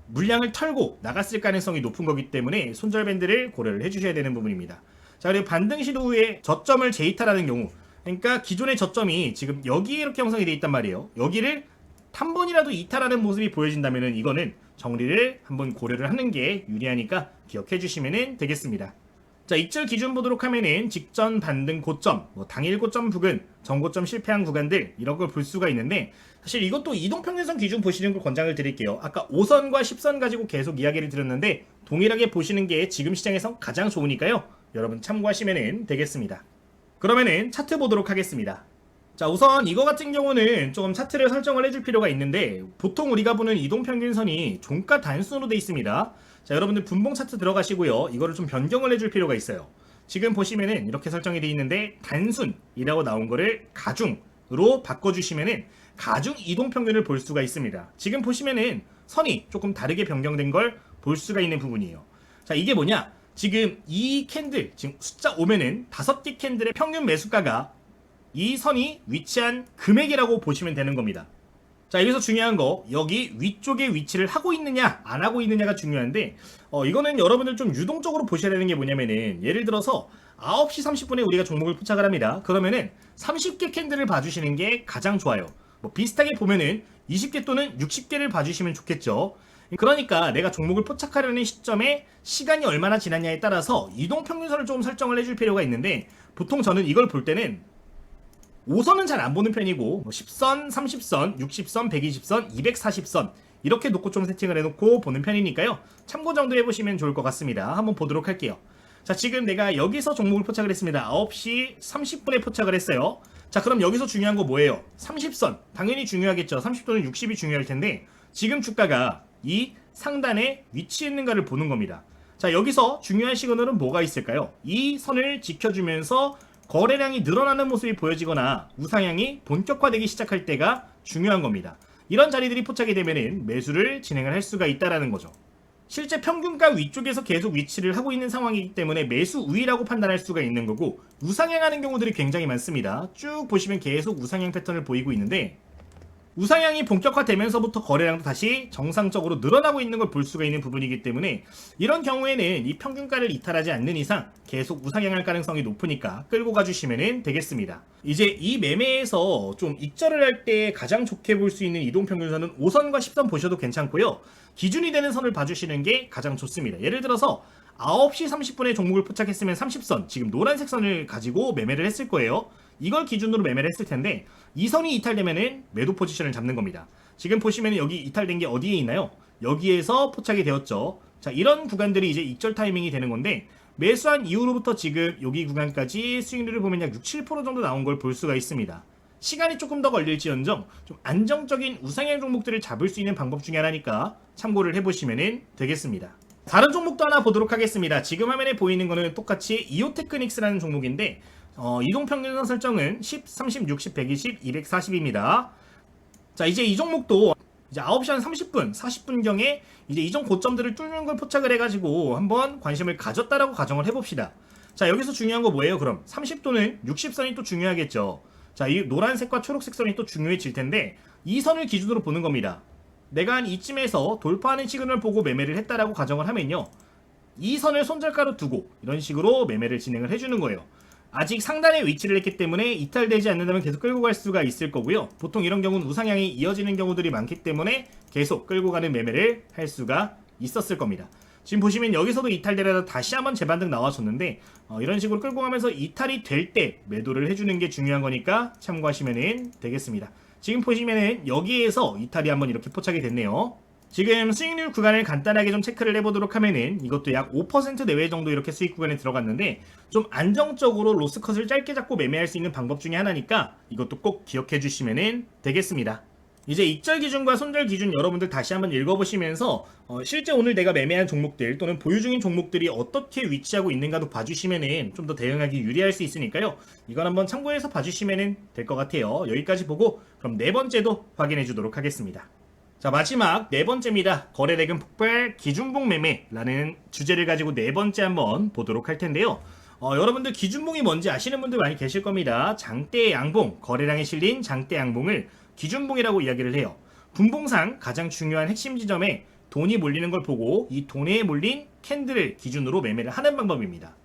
물량을 털고 나갔을 가능성이 높은 거기 때문에 손절밴드를 고려를 해주셔야 되는 부분입니다. 자, 그리고 반등 시도 후에 저점을 재이탈하는 경우, 그러니까 기존의 저점이 지금 여기에 이렇게 형성이 되어 있단 말이에요. 여기를 한 번이라도 이탈하는 모습이 보여진다면 이거는 정리를 한번 고려를 하는 게 유리하니까 기억해 주시면 되겠습니다. 자, 익절 기준 보도록 하면은 직전 반등 고점, 당일 고점 부근, 전고점 실패한 구간들 이런 걸 볼 수가 있는데, 사실 이것도 이동평균선 기준 보시는 걸 권장을 드릴게요. 아까 5선과 10선 가지고 계속 이야기를 드렸는데 동일하게 보시는 게 지금 시장에서 가장 좋으니까요. 여러분 참고하시면 되겠습니다. 그러면은 차트 보도록 하겠습니다. 자, 우선 이거 같은 경우는 좀 차트를 설정을 해줄 필요가 있는데, 보통 우리가 보는 이동평균선이 종가 단순으로 되어 있습니다. 자, 여러분들 분봉 차트 들어가시고요. 이거를 좀 변경을 해줄 필요가 있어요. 지금 보시면은 이렇게 설정이 되어 있는데 단순이라고 나온 거를 가중으로 바꿔주시면은 가중 이동평균을 볼 수가 있습니다. 지금 보시면은 선이 조금 다르게 변경된 걸 볼 수가 있는 부분이에요. 자, 이게 뭐냐? 지금 이 캔들, 지금 숫자 오면은 5개 캔들의 평균 매수가가 이 선이 위치한 금액이라고 보시면 되는 겁니다. 자, 여기서 중요한 거, 여기 위쪽에 위치를 하고 있느냐 안 하고 있느냐가 중요한데, 이거는 여러분들 좀 유동적으로 보셔야 되는 게 뭐냐면은, 예를 들어서 9시 30분에 우리가 종목을 포착을 합니다. 그러면은 30개 캔들을 봐주시는 게 가장 좋아요. 뭐 비슷하게 보면은 20개 또는 60개를 봐주시면 좋겠죠. 그러니까 내가 종목을 포착하려는 시점에 시간이 얼마나 지났냐에 따라서 이동평균선을 좀 설정을 해줄 필요가 있는데, 보통 저는 이걸 볼 때는 5선은 잘 안 보는 편이고 10선, 30선, 60선, 120선, 240선 이렇게 놓고 좀 세팅을 해놓고 보는 편이니까요. 참고 정도 해보시면 좋을 것 같습니다. 한번 보도록 할게요. 자, 지금 내가 여기서 종목을 포착을 했습니다. 9시 30분에 포착을 했어요. 자, 그럼 여기서 중요한 거 뭐예요? 30선. 당연히 중요하겠죠. 30도는 60이 중요할 텐데 지금 주가가 이 상단에 위치했는가를 보는 겁니다. 자, 여기서 중요한 시그널은 뭐가 있을까요? 이 선을 지켜주면서 거래량이 늘어나는 모습이 보여지거나 우상향이 본격화되기 시작할 때가 중요한 겁니다. 이런 자리들이 포착이 되면 매수를 진행을 할 수가 있다는 거죠. 실제 평균가 위쪽에서 계속 위치를 하고 있는 상황이기 때문에 매수 우위라고 판단할 수가 있는 거고, 우상향하는 경우들이 굉장히 많습니다. 쭉 보시면 계속 우상향 패턴을 보이고 있는데, 우상향이 본격화되면서부터 거래량도 다시 정상적으로 늘어나고 있는 걸 볼 수가 있는 부분이기 때문에, 이런 경우에는 이 평균가를 이탈하지 않는 이상 계속 우상향할 가능성이 높으니까 끌고 가주시면 되겠습니다. 이제 이 매매에서 좀 익절을 할 때 가장 좋게 볼 수 있는 이동평균선은 5선과 10선 보셔도 괜찮고요. 기준이 되는 선을 봐주시는 게 가장 좋습니다. 예를 들어서 9시 30분에 종목을 포착했으면 30선, 지금 노란색 선을 가지고 매매를 했을 거예요. 이걸 기준으로 매매를 했을 텐데 이 선이 이탈되면은 매도 포지션을 잡는 겁니다. 지금 보시면 여기 이탈된 게 어디에 있나요? 여기에서 포착이 되었죠. 자, 이런 구간들이 이제 익절 타이밍이 되는 건데, 매수한 이후로부터 지금 여기 구간까지 수익률을 보면 약 6, 7% 정도 나온 걸 볼 수가 있습니다. 시간이 조금 더 걸릴지언정 좀 안정적인 우상향 종목들을 잡을 수 있는 방법 중에 하나니까 참고를 해보시면 되겠습니다. 다른 종목도 하나 보도록 하겠습니다. 지금 화면에 보이는 거는 똑같이 이오테크닉스라는 종목인데, 이동평균선 설정은 10, 30, 60, 120, 240입니다. 자, 이제 이 종목도 이제 9시 한 30분, 40분경에 이제 이전 고점들을 뚫는 걸 포착을 해가지고 한번 관심을 가졌다라고 가정을 해봅시다. 자, 여기서 중요한 거 뭐예요? 그럼 30도는 60선이 또 중요하겠죠. 자, 이 노란색과 초록색 선이 또 중요해질 텐데 이 선을 기준으로 보는 겁니다. 내가 한 이쯤에서 돌파하는 시그널을 보고 매매를 했다라고 가정을 하면요, 이 선을 손절가로 두고 이런 식으로 매매를 진행을 해주는 거예요. 아직 상단에 위치를 했기 때문에 이탈되지 않는다면 계속 끌고 갈 수가 있을 거고요. 보통 이런 경우는 우상향이 이어지는 경우들이 많기 때문에 계속 끌고 가는 매매를 할 수가 있었을 겁니다. 지금 보시면 여기서도 이탈되려다 다시 한번 재반등 나와줬는데, 이런 식으로 끌고 가면서 이탈이 될 때 매도를 해주는 게 중요한 거니까 참고하시면 되겠습니다. 지금 보시면은 여기에서 이탈이 한번 이렇게 포착이 됐네요. 지금 수익률 구간을 간단하게 좀 체크를 해보도록 하면은 이것도 약 5% 내외 정도 이렇게 수익 구간에 들어갔는데, 좀 안정적으로 로스컷을 짧게 잡고 매매할 수 있는 방법 중에 하나니까 이것도 꼭 기억해 주시면 되겠습니다. 이제 익절 기준과 손절 기준 여러분들 다시 한번 읽어보시면서 실제 오늘 내가 매매한 종목들 또는 보유 중인 종목들이 어떻게 위치하고 있는가도 봐주시면은 좀 더 대응하기 유리할 수 있으니까요. 이건 한번 참고해서 봐주시면은 될 것 같아요. 여기까지 보고 그럼 네 번째도 확인해 주도록 하겠습니다. 자, 마지막 네 번째입니다. 거래대금 폭발 기준봉 매매라는 주제를 가지고 네 번째 한번 보도록 할 텐데요. 여러분들 기준봉이 뭔지 아시는 분들 많이 계실 겁니다. 장대 양봉, 거래량에 실린 장대 양봉을 기준봉이라고 이야기를 해요. 분봉상 가장 중요한 핵심 지점에 돈이 몰리는 걸 보고 이 돈에 몰린 캔들을 기준으로 매매를 하는 방법입니다.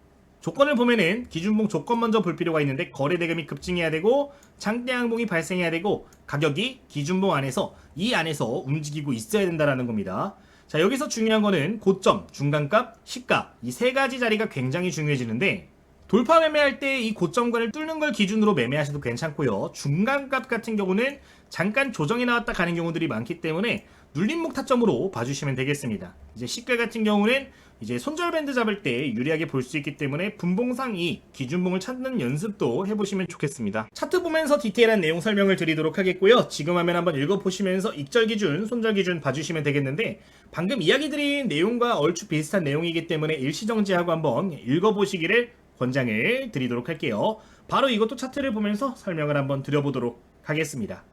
조건을 보면은 기준봉 조건 먼저 볼 필요가 있는데 거래 대금이 급증해야 되고 장대 양봉이 발생해야 되고 가격이 기준봉 안에서 이 안에서 움직이고 있어야 된다라는 겁니다. 자, 여기서 중요한 거는 고점, 중간값, 시가 이 세 가지 자리가 굉장히 중요해지는데 돌파 매매할 때 이 고점권을 뚫는 걸 기준으로 매매하셔도 괜찮고요. 중간값 같은 경우는 잠깐 조정이 나왔다 가는 경우들이 많기 때문에 눌림목 타점으로 봐주시면 되겠습니다. 이제 시가 같은 경우는 이제 손절밴드 잡을 때 유리하게 볼 수 있기 때문에 분봉상 이 기준봉을 찾는 연습도 해보시면 좋겠습니다. 차트 보면서 디테일한 내용 설명을 드리도록 하겠고요. 지금 화면 한번 읽어보시면서 익절 기준, 손절 기준 봐주시면 되겠는데 방금 이야기 드린 내용과 얼추 비슷한 내용이기 때문에 일시정지하고 한번 읽어보시기를 권장을 드리도록 할게요. 바로 이것도 차트를 보면서 설명을 한번 드려보도록 하겠습니다.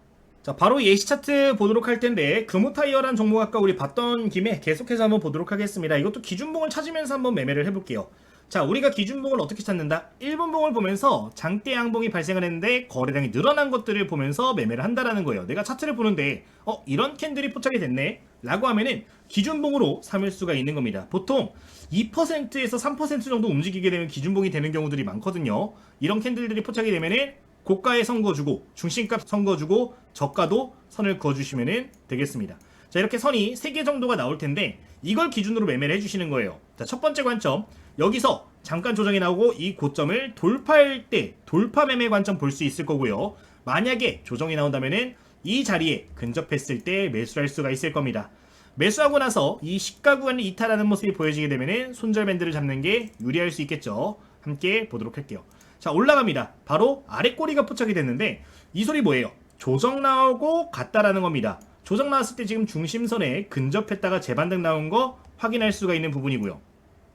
자, 바로 예시 차트 보도록 할 텐데 금호타이어란 종목 아까 우리 봤던 김에 계속해서 한번 보도록 하겠습니다. 이것도 기준봉을 찾으면서 한번 매매를 해볼게요. 자, 우리가 기준봉을 어떻게 찾는다? 1분봉을 보면서 장대 양봉이 발생을 했는데 거래량이 늘어난 것들을 보면서 매매를 한다라는 거예요. 내가 차트를 보는데 이런 캔들이 포착이 됐네 라고 하면은 기준봉으로 삼을 수가 있는 겁니다. 보통 2%에서 3% 정도 움직이게 되면 기준봉이 되는 경우들이 많거든요. 이런 캔들들이 포착이 되면은 고가에 선거주고 중심값 선거주고 저가도 선을 그어주시면 되겠습니다. 자, 이렇게 선이 3개 정도가 나올 텐데 이걸 기준으로 매매를 해주시는 거예요. 자, 첫 번째 관점, 여기서 잠깐 조정이 나오고 이 고점을 돌파할 때 돌파 매매 관점 볼 수 있을 거고요. 만약에 조정이 나온다면은 이 자리에 근접했을 때 매수할 수가 있을 겁니다. 매수하고 나서 이 시가 구간을 이탈하는 모습이 보여지게 되면은 손절 밴드를 잡는 게 유리할 수 있겠죠. 함께 보도록 할게요. 자, 올라갑니다. 바로 아래 꼬리가 포착이 됐는데 이 소리 뭐예요? 조정 나오고 갔다라는 겁니다. 조정 나왔을 때 지금 중심선에 근접했다가 재반등 나온 거 확인할 수가 있는 부분이고요.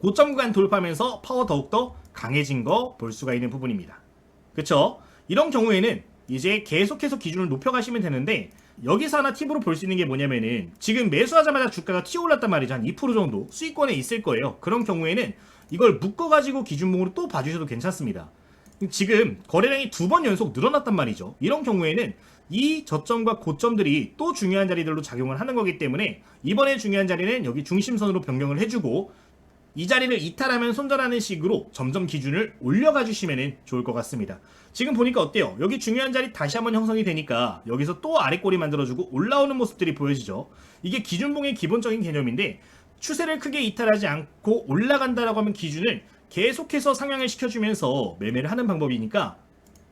고점 구간 돌파하면서 파워 더욱더 강해진 거 볼 수가 있는 부분입니다. 그쵸? 이런 경우에는 이제 계속해서 기준을 높여가시면 되는데 여기서 하나 팁으로 볼 수 있는 게 뭐냐면은 지금 매수하자마자 주가가 튀어 올랐단 말이죠. 한 2% 정도 수익권에 있을 거예요. 그런 경우에는 이걸 묶어가지고 기준봉으로 또 봐주셔도 괜찮습니다. 지금 거래량이 2번 연속 늘어났단 말이죠. 이런 경우에는 이 저점과 고점들이 또 중요한 자리들로 작용을 하는 거기 때문에 이번에 중요한 자리는 여기 중심선으로 변경을 해주고 이 자리를 이탈하면 손절하는 식으로 점점 기준을 올려가 주시면 좋을 것 같습니다. 지금 보니까 어때요? 여기 중요한 자리 다시 한번 형성이 되니까 여기서 또 아래 꼬리 만들어주고 올라오는 모습들이 보여지죠. 이게 기준봉의 기본적인 개념인데 추세를 크게 이탈하지 않고 올라간다라고 하면 기준을 계속해서 상향을 시켜주면서 매매를 하는 방법이니까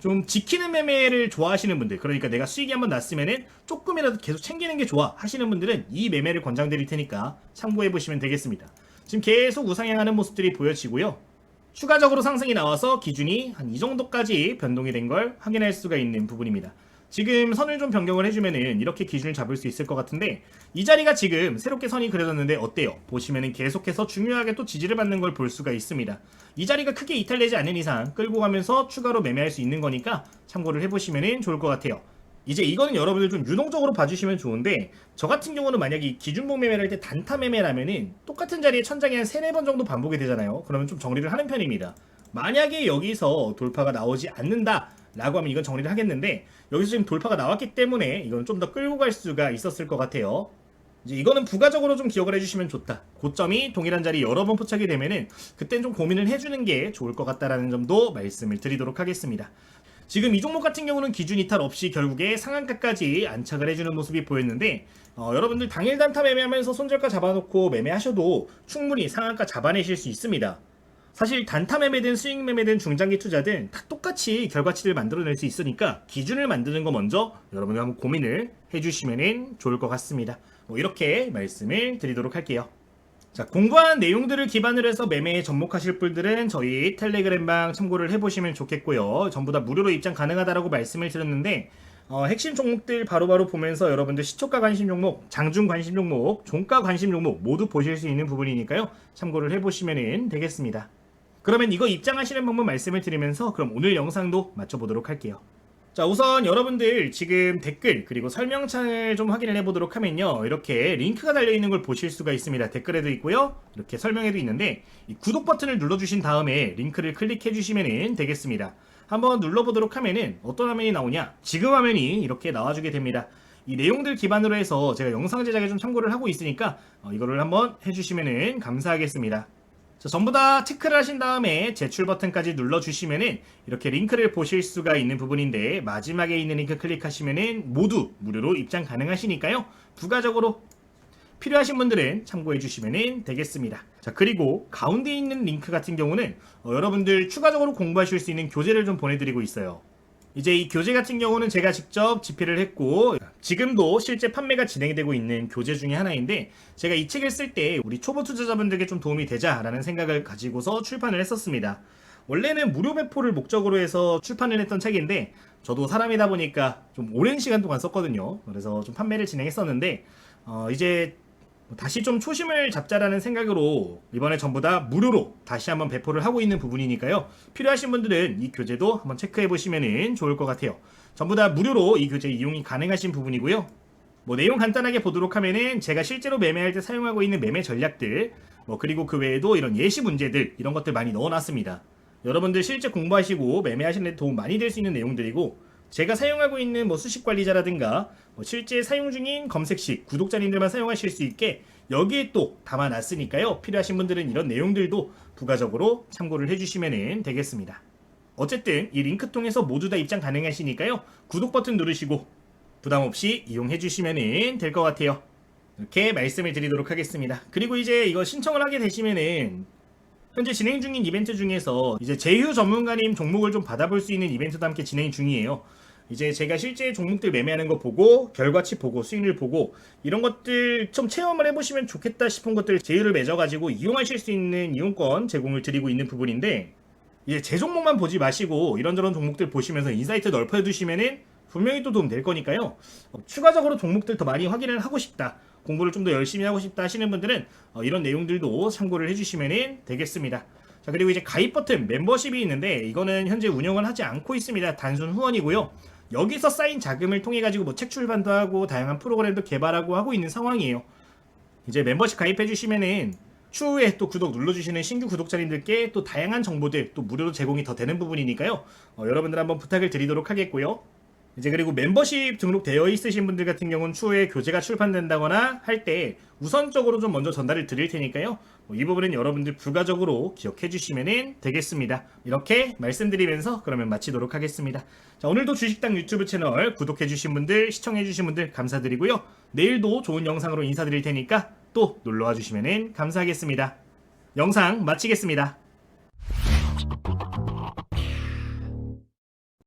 좀 지키는 매매를 좋아하시는 분들, 그러니까 내가 수익이 한번 났으면은 조금이라도 계속 챙기는 게 좋아 하시는 분들은 이 매매를 권장드릴 테니까 참고해 보시면 되겠습니다. 지금 계속 우상향하는 모습들이 보여지고요. 추가적으로 상승이 나와서 기준이 한 이 정도까지 변동이 된 걸 확인할 수가 있는 부분입니다. 지금 선을 좀 변경을 해주면은 이렇게 기준을 잡을 수 있을 것 같은데 이 자리가 지금 새롭게 선이 그려졌는데 어때요? 보시면은 계속해서 중요하게 또 지지를 받는 걸 볼 수가 있습니다. 이 자리가 크게 이탈되지 않는 이상 끌고 가면서 추가로 매매할 수 있는 거니까 참고를 해보시면은 좋을 것 같아요. 이제 이거는 여러분들 좀 유동적으로 봐주시면 좋은데 저 같은 경우는 만약에 기준봉 매매를 할 때 단타 매매라면은 똑같은 자리에 천장이 한 3-4번 정도 반복이 되잖아요. 그러면 좀 정리를 하는 편입니다. 만약에 여기서 돌파가 나오지 않는다 라고 하면 이건 정리를 하겠는데 여기서 지금 돌파가 나왔기 때문에 이건 좀 더 끌고 갈 수가 있었을 것 같아요. 이제 이거는 부가적으로 좀 기억을 해주시면 좋다. 고점이 동일한 자리 여러 번 포착이 되면은 그땐 좀 고민을 해주는 게 좋을 것 같다라는 점도 말씀을 드리도록 하겠습니다. 지금 이 종목 같은 경우는 기준 이탈 없이 결국에 상한가까지 안착을 해주는 모습이 보였는데 여러분들 당일 단타 매매하면서 손절가 잡아놓고 매매하셔도 충분히 상한가 잡아내실 수 있습니다. 사실 단타 매매든 스윙 매매든 중장기 투자든 다 똑같이 결과치를 만들어낼 수 있으니까 기준을 만드는 거 먼저 여러분들 한번 고민을 해주시면 좋을 것 같습니다. 이렇게 말씀을 드리도록 할게요. 자, 공부한 내용들을 기반으로 해서 매매에 접목하실 분들은 저희 텔레그램방 참고를 해보시면 좋겠고요. 전부 다 무료로 입장 가능하다라고 말씀을 드렸는데 핵심 종목들 바로바로 보면서 여러분들 시초가 관심 종목, 장중 관심 종목, 종가 관심 종목 모두 보실 수 있는 부분이니까요. 참고를 해보시면 되겠습니다. 그러면 이거 입장하시는 방법 말씀을 드리면서 그럼 오늘 영상도 맞춰보도록 할게요. 자, 우선 여러분들 지금 댓글 그리고 설명창을 좀 확인을 해보도록 하면요, 이렇게 링크가 달려있는 걸 보실 수가 있습니다. 댓글에도 있고요, 이렇게 설명에도 있는데 이 구독 버튼을 눌러주신 다음에 링크를 클릭해 주시면 되겠습니다. 한번 눌러보도록 하면은 어떤 화면이 나오냐, 지금 화면이 이렇게 나와주게 됩니다. 이 내용들 기반으로 해서 제가 영상 제작에 좀 참고를 하고 있으니까 이거를 한번 해주시면 감사하겠습니다. 자, 전부 다 체크를 하신 다음에 제출 버튼까지 눌러주시면은 이렇게 링크를 보실 수가 있는 부분인데, 마지막에 있는 링크 클릭하시면은 모두 무료로 입장 가능하시니까요. 부가적으로 필요하신 분들은 참고해 주시면 되겠습니다. 자, 그리고 가운데 있는 링크 같은 경우는 여러분들 추가적으로 공부하실 수 있는 교재를 좀 보내드리고 있어요. 이제 이 교재 같은 경우는 제가 직접 집필을 했고 지금도 실제 판매가 진행되고 있는 교재 중에 하나인데, 제가 이 책을 쓸 때 우리 초보 투자자분들께 좀 도움이 되자라는 생각을 가지고서 출판을 했었습니다. 원래는 무료 배포를 목적으로 해서 출판을 했던 책인데 저도 사람이다 보니까 좀 오랜 시간 동안 썼거든요. 그래서 좀 판매를 진행했었는데 이제 다시 좀 초심을 잡자라는 생각으로 이번에 전부 다 무료로 다시 한번 배포를 하고 있는 부분이니까요. 필요하신 분들은 이 교재도 한번 체크해 보시면 좋을 것 같아요. 전부 다 무료로 이 교재 이용이 가능하신 부분이고요. 뭐 내용 간단하게 보도록 하면은 제가 실제로 매매할 때 사용하고 있는 매매 전략들, 그리고 그 외에도 이런 예시 문제들, 이런 것들 많이 넣어놨습니다. 여러분들 실제 공부하시고 매매하시는 데 도움 많이 될 수 있는 내용들이고, 제가 사용하고 있는 수식 관리자라든가 실제 사용 중인 검색식 구독자님들만 사용하실 수 있게 여기에 또 담아놨으니까요. 필요하신 분들은 이런 내용들도 부가적으로 참고를 해주시면 되겠습니다. 어쨌든 이 링크 통해서 모두 다 입장 가능하시니까요. 구독 버튼 누르시고 부담없이 이용해 주시면 될 것 같아요. 이렇게 말씀을 드리도록 하겠습니다. 그리고 이제 이거 신청을 하게 되시면은 현재 진행 중인 이벤트 중에서 이제 제휴 전문가님 종목을 좀 받아볼 수 있는 이벤트도 함께 진행 중이에요. 이제 제가 실제 종목들 매매하는 거 보고 결과치 보고 수익률 보고 이런 것들 좀 체험을 해보시면 좋겠다 싶은 것들 제휴를 맺어가지고 이용하실 수 있는 이용권 제공을 드리고 있는 부분인데, 이제 제 종목만 보지 마시고 이런저런 종목들 보시면서 인사이트 넓혀두시면은 분명히 또 도움 될 거니까요. 추가적으로 종목들 더 많이 확인을 하고 싶다, 공부를 좀 더 열심히 하고 싶다 하시는 분들은 이런 내용들도 참고를 해주시면 되겠습니다. 자, 그리고 이제 가입 버튼 멤버십이 있는데 이거는 현재 운영을 하지 않고 있습니다. 단순 후원이고요. 여기서 쌓인 자금을 통해 가지고 책 출판도 하고 다양한 프로그램도 개발하고 하고 있는 상황이에요. 이제 멤버십 가입해 주시면은 추후에 또 구독 눌러주시는 신규 구독자님들께 또 다양한 정보들 또 무료로 제공이 더 되는 부분이니까요. 여러분들 한번 부탁을 드리도록 하겠고요. 이제 그리고 멤버십 등록되어 있으신 분들 같은 경우는 추후에 교재가 출판된다거나 할 때 우선적으로 좀 먼저 전달을 드릴 테니까요. 이 부분은 여러분들 부가적으로 기억해 주시면 되겠습니다. 이렇게 말씀드리면서 그러면 마치도록 하겠습니다. 자, 오늘도 주식당 유튜브 채널 구독해 주신 분들, 시청해 주신 분들 감사드리고요. 내일도 좋은 영상으로 인사드릴 테니까 또 놀러와 주시면 감사하겠습니다. 영상 마치겠습니다.